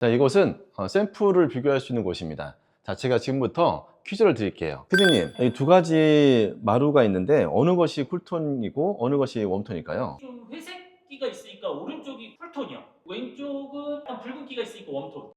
자, 이곳은 샘플을 비교할 수 있는 곳입니다. 자, 제가 지금부터 퀴즈를 드릴게요. 피디님, 이 두 가지 마루가 있는데 어느 것이 쿨톤이고 어느 것이 웜톤일까요? 좀 회색기가 있으니까 오른쪽이 쿨톤이요. 왼쪽은 약간 붉은기가 있으니까 웜톤.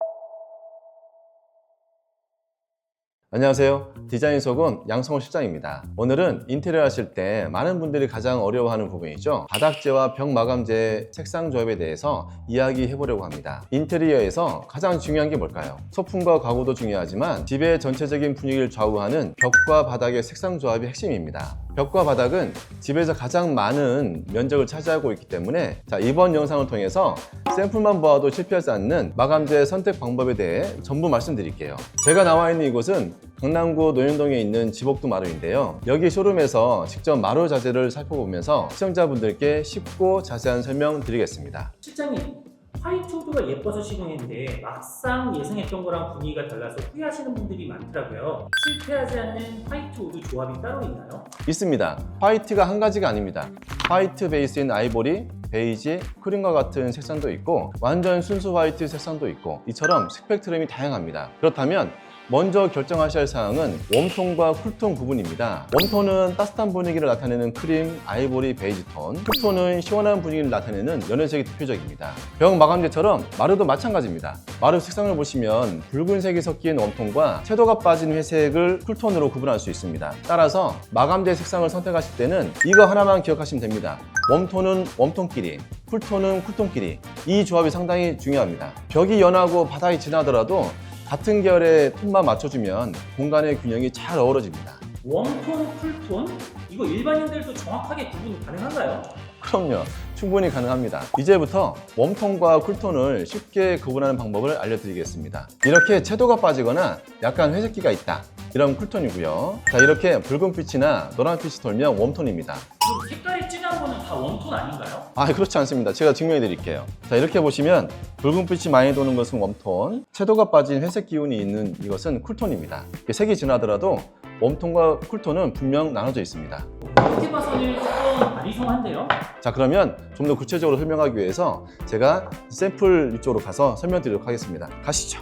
안녕하세요. 디자인 속은 양성호 실장입니다. 오늘은 인테리어 하실 때 많은 분들이 가장 어려워하는 부분이죠. 바닥재와 벽 마감재 색상 조합에 대해서 이야기해 보려고 합니다. 인테리어에서 가장 중요한 게 뭘까요? 소품과 가구도 중요하지만 집의 전체적인 분위기를 좌우하는 벽과 바닥의 색상 조합이 핵심입니다. 벽과 바닥은 집에서 가장 많은 면적을 차지하고 있기 때문에 이번 영상을 통해서 샘플만 보아도 실패하지 않는 마감재 선택 방법에 대해 전부 말씀드릴게요. 제가 나와 있는 이곳은 강남구 노현동에 있는 지복도 마루인데요. 여기 쇼룸에서 직접 마루 자재를 살펴보면서 시청자분들께 쉽고 자세한 설명 드리겠습니다. 실장님, 화이트우드가 예뻐서 시공했는데 막상 예상했던 거랑 분위기가 달라서 후회하시는 분들이 많더라고요. 실패하지 않는 화이트우드 조합이 따로 있나요? 있습니다. 화이트가 한 가지가 아닙니다. 화이트 베이스인 아이보리, 베이지, 크림과 같은 색상도 있고 완전 순수 화이트 색상도 있고 이처럼 스펙트럼이 다양합니다. 그렇다면 먼저 결정하셔야 할 사항은 웜톤과 쿨톤 부분입니다. 웜톤은 따뜻한 분위기를 나타내는 크림, 아이보리, 베이지 톤, 쿨톤은 시원한 분위기를 나타내는 연회색이 대표적입니다. 벽 마감재처럼 마루도 마찬가지입니다. 마루 색상을 보시면 붉은색이 섞인 웜톤과 채도가 빠진 회색을 쿨톤으로 구분할 수 있습니다. 따라서 마감재 색상을 선택하실 때는 이거 하나만 기억하시면 됩니다. 웜톤은 웜톤끼리, 쿨톤은 쿨톤끼리. 이 조합이 상당히 중요합니다. 벽이 연하고 바닥이 진하더라도 같은 계열의 톤만 맞춰주면 공간의 균형이 잘 어우러집니다. 웜톤, 쿨톤? 이거 일반인들도 정확하게 구분 가능한가요? 그럼요, 충분히 가능합니다. 이제부터 웜톤과 쿨톤을 쉽게 구분하는 방법을 알려드리겠습니다. 이렇게 채도가 빠지거나 약간 회색기가 있다, 이런 쿨톤이고요. 이렇게 붉은빛이나 노란빛이 돌면 웜톤입니다. 그럼 색깔이 진한 거는 다 웜톤 아닌가요? 그렇지 않습니다. 제가 증명해 드릴게요. 이렇게 보시면 붉은빛이 많이 도는 것은 웜톤, 채도가 빠진 회색 기운이 있는 이것은 쿨톤입니다. 색이 진하더라도 웜톤과 쿨톤은 분명 나눠져 있습니다. 이렇게 봐서는 조금 아리송한데요? 그러면 좀 더 구체적으로 설명하기 위해서 제가 샘플 이쪽으로 가서 설명드리도록 하겠습니다. 가시죠.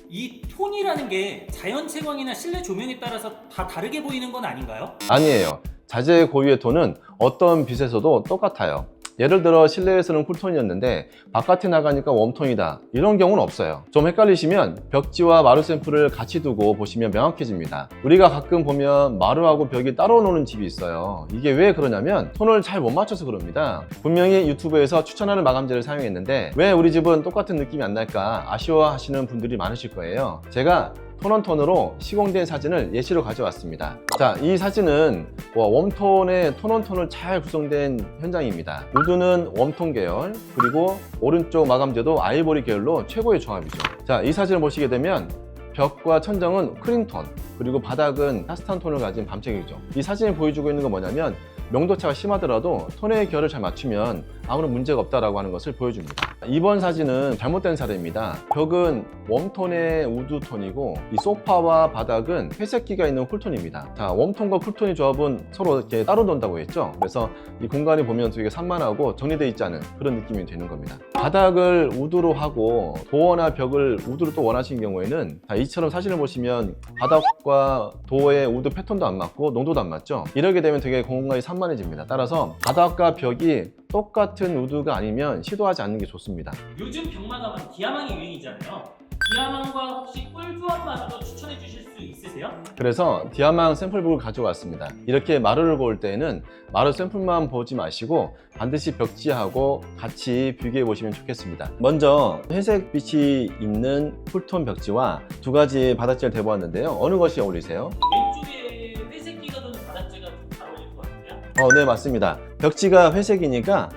이 톤이라는 게 자연 채광이나 실내 조명에 따라서 다 다르게 보이는 건 아닌가요? 아니에요. 자재 고유의 톤은 어떤 빛에서도 똑같아요. 예를 들어 실내에서는 쿨톤이었는데 바깥에 나가니까 웜톤이다, 이런 경우는 없어요. 좀 헷갈리시면 벽지와 마루 샘플을 같이 두고 보시면 명확해집니다. 우리가 가끔 보면 마루하고 벽이 따로 노는 집이 있어요. 이게 왜 그러냐면 톤을 잘 못 맞춰서 그럽니다. 분명히 유튜브에서 추천하는 마감재를 사용했는데 왜 우리 집은 똑같은 느낌이 안 날까 아쉬워하시는 분들이 많으실 거예요. 제가 톤온톤으로 시공된 사진을 예시로 가져왔습니다. 이 사진은 웜톤의 톤온톤을 잘 구성된 현장입니다. 우드는 웜톤 계열, 그리고 오른쪽 마감재도 아이보리 계열로 최고의 조합이죠. 이 사진을 보시게 되면 벽과 천정은 크림톤, 그리고 바닥은 따뜻한 톤을 가진 밤색이죠. 이 사진이 보여주고 있는 건 뭐냐면 명도차가 심하더라도 톤의 결을 잘 맞추면 아무런 문제가 없다라고 하는 것을 보여줍니다. 이번 사진은 잘못된 사례입니다. 벽은 웜톤의 우드톤이고 이 소파와 바닥은 회색기가 있는 쿨톤입니다. 웜톤과 쿨톤의 조합은 서로 이렇게 따로 논다고 했죠. 그래서 이 공간이 보면 되게 산만하고 정리되어 있지 않은 그런 느낌이 되는 겁니다. 바닥을 우드로 하고 도어나 벽을 우드로 또 원하시는 경우에는 이처럼 사진을 보시면 바닥과 도어의 우드 패턴도 안 맞고 농도도 안 맞죠. 이렇게 되면 되게 공간이 산만해집니다. 따라서 바닥과 벽이 똑같은 우드가 아니면 시도하지 않는 게 좋습니다. 요즘 벽마감은 기아망이 유행이잖아요. 디아망과 혹시 꿀조합마저도 추천해 주실 수 있으세요? 그래서 디아망 샘플북을 가져왔습니다. 이렇게 마루를 볼 때는 마루 샘플만 보지 마시고 반드시 벽지하고 같이 비교해 보시면 좋겠습니다. 먼저 회색 빛이 있는 쿨톤 벽지와 두 가지 바닥재를 대보았는데요. 어느 것이 어울리세요? 왼쪽에 회색기가 도는 바닥재가 좀 잘 어울릴 것 같은데요? 네, 맞습니다. 벽지가 회색이니까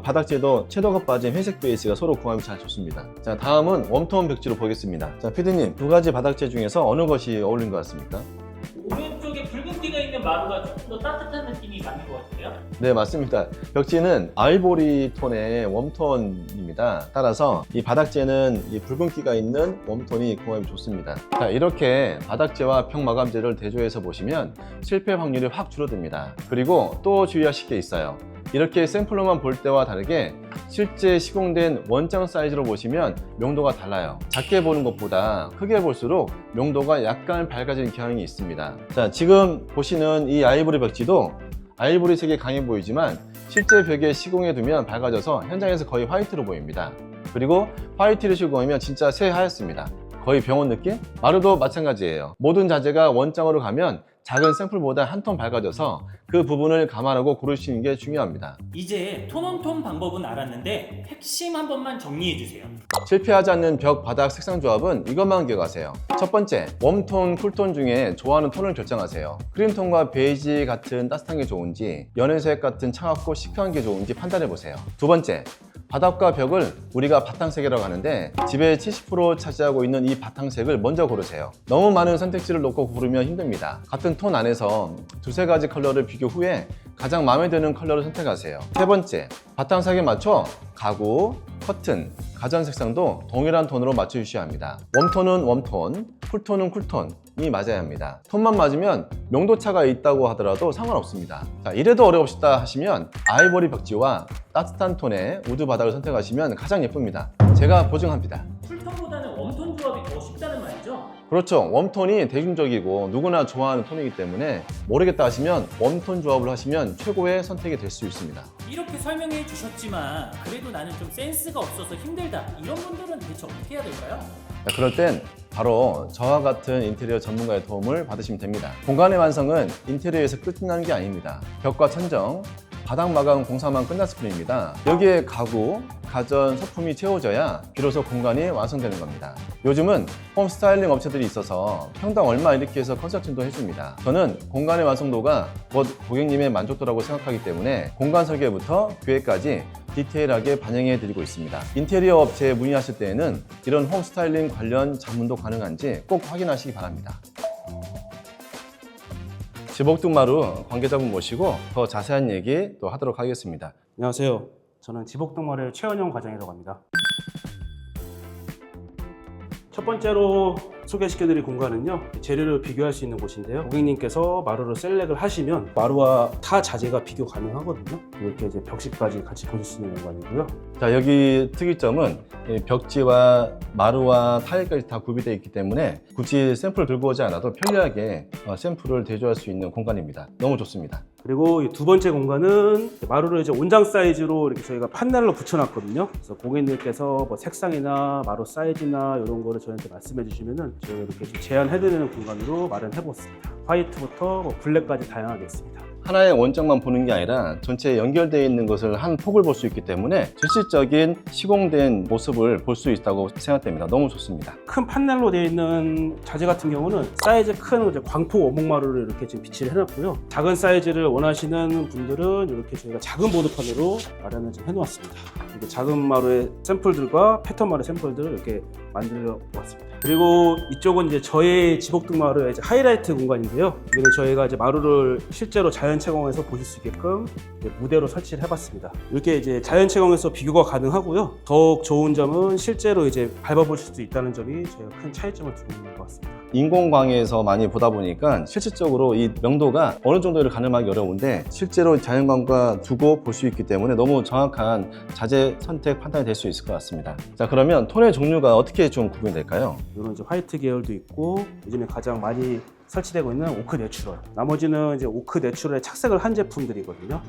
바닥재도 채도가 빠진 회색 베이스가 서로 궁합이 잘 좋습니다. 다음은 웜톤 벽지로 보겠습니다. 피디님, 두 가지 바닥재 중에서 어느 것이 어울린 것 같습니까? 오른쪽에 붉은기가 있는 마루가 조금 더 따뜻한 느낌이 맞는 것 같은데요? 네, 맞습니다. 벽지는 아이보리 톤의 웜톤입니다. 따라서 이 바닥재는 이 붉은기가 있는 웜톤이 궁합이 좋습니다. 이렇게 바닥재와 벽 마감재를 대조해서 보시면 실패 확률이 확 줄어듭니다. 그리고 또 주의하실 게 있어요. 이렇게 샘플로만 볼 때와 다르게 실제 시공된 원장 사이즈로 보시면 명도가 달라요. 작게 보는 것보다 크게 볼수록 명도가 약간 밝아지는 경향이 있습니다. 자, 지금 보시는 이 아이보리 벽지도 아이보리 색이 강해 보이지만 실제 벽에 시공해 두면 밝아져서 현장에서 거의 화이트로 보입니다. 그리고 화이트를 시공하면 진짜 새하얗습니다. 거의 병원 느낌? 마루도 마찬가지예요. 모든 자재가 원장으로 가면 작은 샘플보다 한 톤 밝아져서 그 부분을 감안하고 고르시는 게 중요합니다. 이제 톤온톤 방법은 알았는데 핵심 한 번만 정리해 주세요. 실패하지 않는 벽, 바닥, 색상 조합은 이것만 기억하세요. 첫 번째, 웜톤, 쿨톤 중에 좋아하는 톤을 결정하세요. 크림톤과 베이지 같은 따뜻한 게 좋은지, 연회색 같은 차갑고 시크한 게 좋은지 판단해 보세요. 두 번째, 바닥과 벽을 우리가 바탕색이라고 하는데 집의 70% 차지하고 있는 이 바탕색을 먼저 고르세요. 너무 많은 선택지를 놓고 고르면 힘듭니다. 같은 톤 안에서 두세 가지 컬러를 비교 후에 가장 마음에 드는 컬러를 선택하세요. 세 번째, 바탕색에 맞춰 가구, 커튼, 가전 색상도 동일한 톤으로 맞춰주셔야 합니다. 웜톤은 웜톤, 쿨톤은 쿨톤이 맞아야 합니다. 톤만 맞으면 명도차가 있다고 하더라도 상관없습니다. 자, 이래도 어렵시다 하시면 아이보리 벽지와 따뜻한 톤의 우드 바닥을 선택하시면 가장 예쁩니다. 제가 보증합니다. 쿨톤보다는 웜톤 조합이 더 쉽다는 말이죠? 그렇죠. 웜톤이 대중적이고 누구나 좋아하는 톤이기 때문에 모르겠다 하시면 웜톤 조합을 하시면 최고의 선택이 될 수 있습니다. 이렇게 설명해 주셨지만 그래도 나는 좀 센스가 없어서 힘들다, 이런 분들은 대체 어떻게 해야 될까요? 자, 그럴 땐 바로 저와 같은 인테리어 전문가의 도움을 받으시면 됩니다. 공간의 완성은 인테리어에서 끝나는 게 아닙니다. 벽과 천정, 바닥 마감 공사만 끝났을 뿐입니다. 여기에 가구, 가전, 소품이 채워져야 비로소 공간이 완성되는 겁니다. 요즘은 홈 스타일링 업체들이 있어서 평당 얼마 이렇게 해서 컨설팅도 해줍니다. 저는 공간의 완성도가 곧 고객님의 만족도라고 생각하기 때문에 공간 설계부터 계획까지 디테일하게 반영해 드리고 있습니다. 인테리어 업체에 문의하실 때에는 이런 홈 스타일링 관련 자문도 가능한지 꼭 확인하시기 바랍니다. 지복등마루 관계자분 모시고 더 자세한 얘기 또 하도록 하겠습니다. 안녕하세요. 저는 지복등마루의 최은영 과장이라고 합니다. 첫 번째로 소개시켜드릴 공간은요, 재료를 비교할 수 있는 곳인데요. 고객님께서 마루를 셀렉을 하시면 마루와 타 자재가 비교 가능하거든요. 이렇게 이제 벽식까지 같이 보실 수 있는 공간이고요. 자, 여기 특이점은 이 벽지와 마루와 타일까지 다 구비되어 있기 때문에 굳이 샘플을 들고 오지 않아도 편리하게 샘플을 대조할 수 있는 공간입니다. 너무 좋습니다. 그리고 이 두 번째 공간은 마루를 이제 온장 사이즈로 이렇게 저희가 판넬로 붙여놨거든요. 그래서 고객님께서 뭐 색상이나 마루 사이즈나 이런 거를 저희한테 말씀해 주시면은 저희가 이렇게 좀 제안해드리는 공간으로 마련해봤습니다. 화이트부터 뭐 블랙까지 다양하게 있습니다. 하나의 원장만 보는 게 아니라 전체에 연결되어 있는 것을 한 폭을 볼 수 있기 때문에 실질적인 시공된 모습을 볼 수 있다고 생각됩니다. 너무 좋습니다. 큰 판넬로 되어 있는 자재 같은 경우는 사이즈 큰 이제 광폭 원목마루를 이렇게 지금 비치를 해놨고요. 작은 사이즈를 원하시는 분들은 이렇게 저희가 작은 보드판으로 마련을 좀 해놓았습니다. 이렇게 작은 마루의 샘플들과 패턴 마루 샘플들을 이렇게 만들어 보았습니다. 그리고 이쪽은 이제 저의 지복등마루의 이제 하이라이트 공간인데요. 여기는 저희가 이제 마루를 실제로 자연 채광해서 보실 수 있게끔 무대로 설치를 해봤습니다. 이렇게 이제 자연 채광에서 비교가 가능하고요. 더욱 좋은 점은 실제로 이제 밟아보실 수 있다는 점이 저희가 큰 차이점을 두고 있는 것 같습니다. 인공광에서 많이 보다 보니까 실질적으로 이 명도가 어느 정도를 가늠하기 어려운데 실제로 자연광과 두고 볼 수 있기 때문에 너무 정확한 자재 선택 판단이 될 수 있을 것 같습니다. 자, 그러면 톤의 종류가 어떻게 좀 구분이 될까요? 이런 이제 화이트 계열도 있고 요즘에 가장 많이 설치되고 있는 오크 내추럴, 나머지는 이제 오크 내추럴에 착색을 한 제품들이거든요.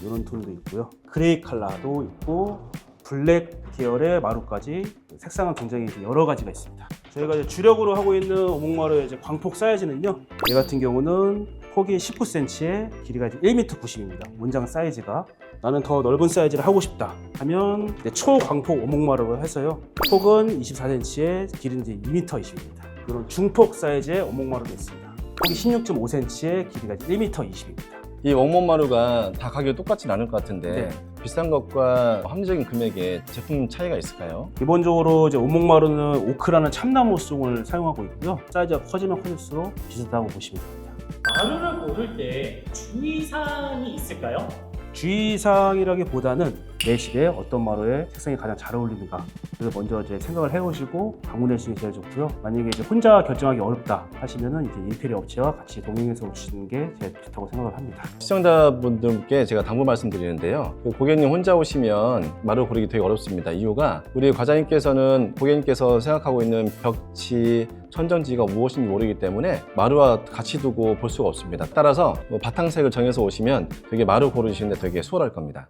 이런 톤도 있고요. 그레이 컬러도 있고 블랙 계열의 마루까지 색상은 굉장히 여러 가지가 있습니다. 저희가 이제 주력으로 하고 있는 오목마루의 이제 광폭 사이즈는요. 얘 같은 경우는 폭이 19cm에 길이가 이제 1m 90입니다. 원장 사이즈가 나는 더 넓은 사이즈를 하고 싶다 하면 초광폭 오목마루로 해서요. 폭은 24cm에 길이는 이제 2m 20입니다. 이런 중폭 사이즈의 오목마루도 있습니다. 폭이 16.5cm에 길이가 1m 20입니다. 이 원목마루가 다 가격이 똑같진 않을 것 같은데 네. 비싼 것과 합리적인 금액에 제품 차이가 있을까요? 기본적으로 이제 오목마루는 오크라는 참나무 송을 사용하고 있고요. 사이즈가 커지면 커질수록 비슷하다고 보시면 됩니다. 마루를 고를 때 주의사항이 있을까요? 주의사항이라기보다는 내 집에 어떤 마루에 색상이 가장 잘 어울리는가. 그래서 먼저 이제 생각을 해오시고 방문해 주시는 게 제일 좋고요. 만약에 이제 혼자 결정하기 어렵다 하시면은 이제 인테리어 업체와 같이 동행해서 오시는 게 제일 좋다고 생각을 합니다. 시청자분들께 제가 당부 말씀드리는데요. 그 고객님 혼자 오시면 마루 고르기 되게 어렵습니다. 이유가 우리 과장님께서는 고객님께서 생각하고 있는 벽지, 천정지가 무엇인지 모르기 때문에 마루와 같이 두고 볼 수가 없습니다. 따라서 바탕색을 정해서 오시면 되게 마루 고르시는데 되게 수월할 겁니다.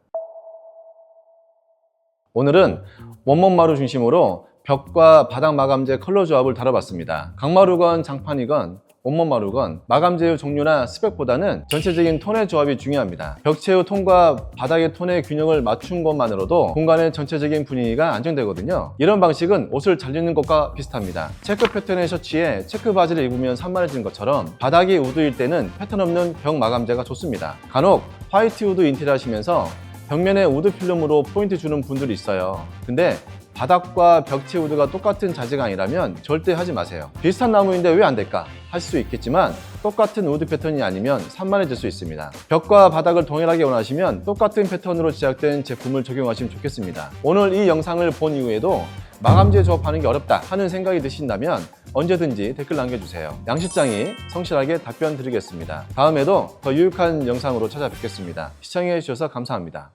오늘은 원목 마루 중심으로 벽과 바닥 마감재 컬러 조합을 다뤄봤습니다. 강마루건 장판이건 원목 마루건 마감재의 종류나 스펙보다는 전체적인 톤의 조합이 중요합니다. 벽체의 톤과 바닥의 톤의 균형을 맞춘 것만으로도 공간의 전체적인 분위기가 안정되거든요. 이런 방식은 옷을 잘 입는 것과 비슷합니다. 체크 패턴의 셔츠에 체크 바지를 입으면 산만해지는 것처럼 바닥이 우드일 때는 패턴 없는 벽 마감재가 좋습니다. 간혹 화이트 우드 인테리어 하시면서 벽면에 우드 필름으로 포인트 주는 분들이 있어요. 근데 바닥과 벽체 우드가 똑같은 자재가 아니라면 절대 하지 마세요. 비슷한 나무인데 왜 안 될까? 하실 수 있겠지만 똑같은 우드 패턴이 아니면 산만해질 수 있습니다. 벽과 바닥을 동일하게 원하시면 똑같은 패턴으로 제작된 제품을 적용하시면 좋겠습니다. 오늘 이 영상을 본 이후에도 마감재 조합하는 게 어렵다 하는 생각이 드신다면 언제든지 댓글 남겨주세요. 양 실장이 성실하게 답변 드리겠습니다. 다음에도 더 유익한 영상으로 찾아뵙겠습니다. 시청해주셔서 감사합니다.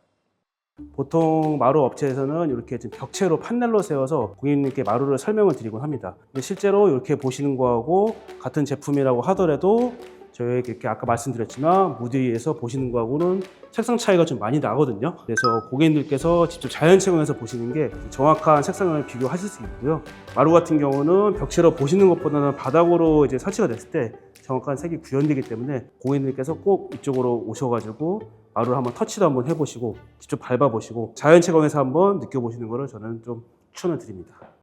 보통 마루 업체에서는 이렇게 지금 벽체로 판넬로 세워서 고객님께 마루를 설명을 드리곤 합니다. 근데 실제로 이렇게 보시는 거하고 같은 제품이라고 하더라도 저희에게 이렇게 아까 말씀드렸지만 무대 위에서 보시는 거하고는 색상 차이가 좀 많이 나거든요. 그래서 고객님들께서 직접 자연 채광해서 보시는 게 정확한 색상을 비교하실 수 있고요. 마루 같은 경우는 벽체로 보시는 것보다는 바닥으로 이제 설치가 됐을 때 정확한 색이 구현되기 때문에 고객님들께서 꼭 이쪽으로 오셔가지고 마루를 한번 터치도 한번 해보시고 직접 밟아보시고 자연 채광해서 한번 느껴보시는 거를 저는 좀 추천을 드립니다.